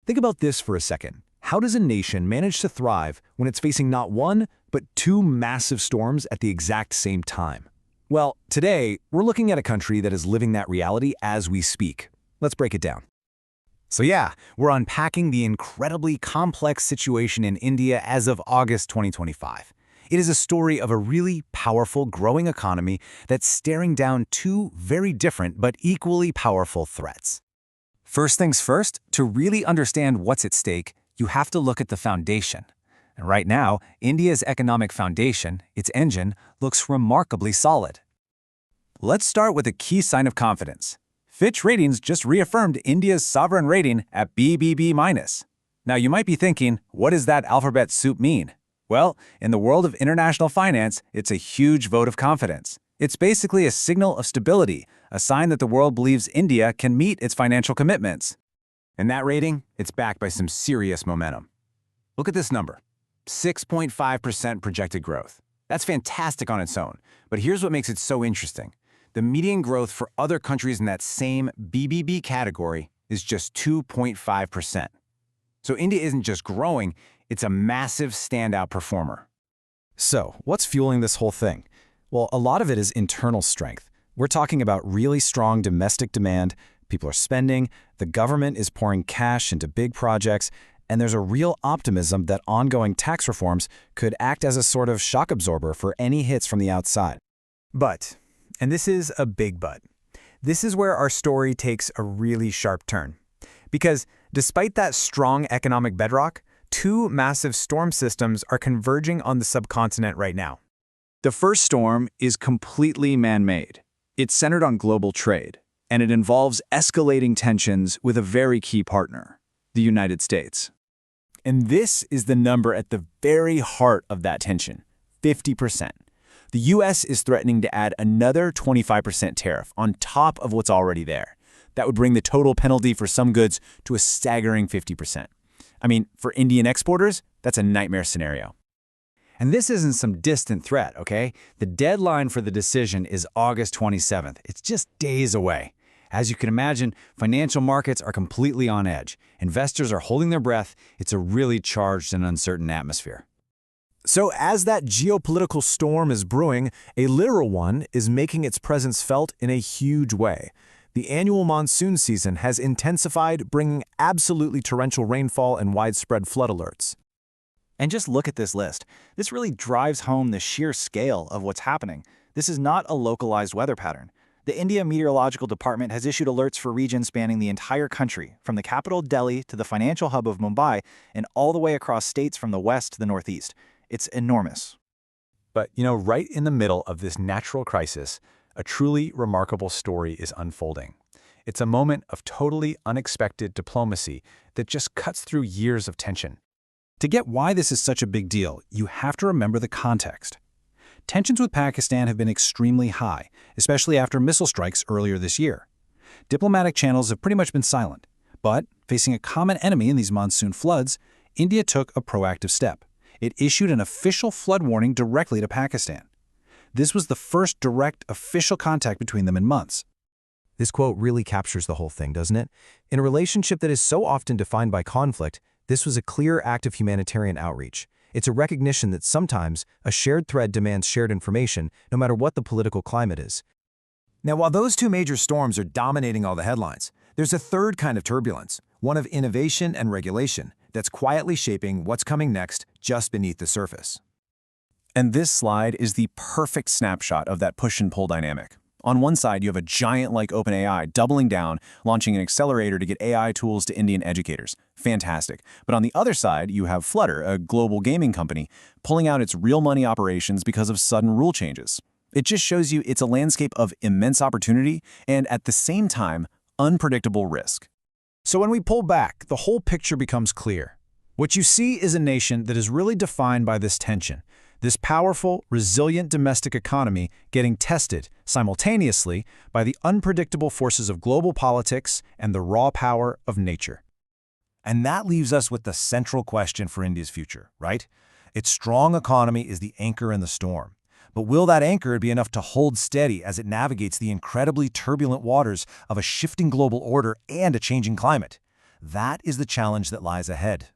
Think about this for a second. How does a nation manage to thrive when it's facing not one, but two massive storms at the exact same time? Well, today, we're looking at a country that is living that reality as we speak. Let's break it down. So yeah, we're unpacking the incredibly complex situation in India as of August 2025. It is a story of a really powerful, growing economy that's staring down two very different but equally powerful threats. First things first, to really understand what's at stake, you have to look at the foundation. And right now, India's economic foundation, its engine, looks remarkably solid. Let's start with a key sign of confidence. Fitch Ratings just reaffirmed India's sovereign rating at BBB-. Now you might be thinking, what does that alphabet soup mean? Well, in the world of international finance, it's a huge vote of confidence. It's basically a signal of stability, a sign that the world believes India can meet its financial commitments. And that rating, it's backed by some serious momentum. Look at this number, 6.5% projected growth. That's fantastic on its own, but here's what makes it so interesting. The median growth for other countries in that same BBB category is just 2.5%. So India isn't just growing, it's a massive standout performer. So, what's fueling this whole thing? Well, a lot of it is internal strength. We're talking about really strong domestic demand, people are spending, the government is pouring cash into big projects, and there's a real optimism that ongoing tax reforms could act as a sort of shock absorber for any hits from the outside. But, and this is a big but, this is where our story takes a really sharp turn. Because despite that strong economic bedrock, two massive storm systems are converging on the subcontinent right now. The first storm is completely man-made. It's centered on global trade, and it involves escalating tensions with a very key partner, the United States. And this is the number at the very heart of that tension, 50%. The U.S. is threatening to add another 25% tariff on top of what's already there. That would bring the total penalty for some goods to a staggering 50%. I mean, for Indian exporters, that's a nightmare scenario. And this isn't some distant threat, okay? The deadline for the decision is August 27th. It's just days away. As you can imagine, financial markets are completely on edge. Investors are holding their breath. It's a really charged and uncertain atmosphere. So as that geopolitical storm is brewing, a literal one is making its presence felt in a huge way. The annual monsoon season has intensified, bringing absolutely torrential rainfall and widespread flood alerts. And just look at this list. This really drives home the sheer scale of what's happening. This is not a localized weather pattern. The India Meteorological Department has issued alerts for regions spanning the entire country, from the capital Delhi to the financial hub of Mumbai, and all the way across states from the west to the northeast. It's enormous. But, right in the middle of this natural crisis, a truly remarkable story is unfolding. It's a moment of totally unexpected diplomacy that just cuts through years of tension. To get why this is such a big deal, you have to remember the context. Tensions with Pakistan have been extremely high, especially after missile strikes earlier this year. Diplomatic channels have pretty much been silent, but facing a common enemy in these monsoon floods, India took a proactive step. It issued an official flood warning directly to Pakistan. This was the first direct official contact between them in months. This quote really captures the whole thing, doesn't it? In a relationship that is so often defined by conflict, this was a clear act of humanitarian outreach. It's a recognition that sometimes a shared thread demands shared information, no matter what the political climate is. Now, while those two major storms are dominating all the headlines, there's a third kind of turbulence, one of innovation and regulation, that's quietly shaping what's coming next just beneath the surface. And this slide is the perfect snapshot of that push and pull dynamic. On one side, you have a giant like OpenAI doubling down, launching an accelerator to get AI tools to Indian educators. Fantastic. But on the other side, you have Flutter, a global gaming company, pulling out its real money operations because of sudden rule changes. It just shows you it's a landscape of immense opportunity and, at the same time, unpredictable risk. So when we pull back, the whole picture becomes clear. What you see is a nation that is really defined by this tension. This powerful, resilient domestic economy getting tested simultaneously by the unpredictable forces of global politics and the raw power of nature. And that leaves us with the central question for India's future, right? Its strong economy is the anchor in the storm. But will that anchor be enough to hold steady as it navigates the incredibly turbulent waters of a shifting global order and a changing climate? That is the challenge that lies ahead.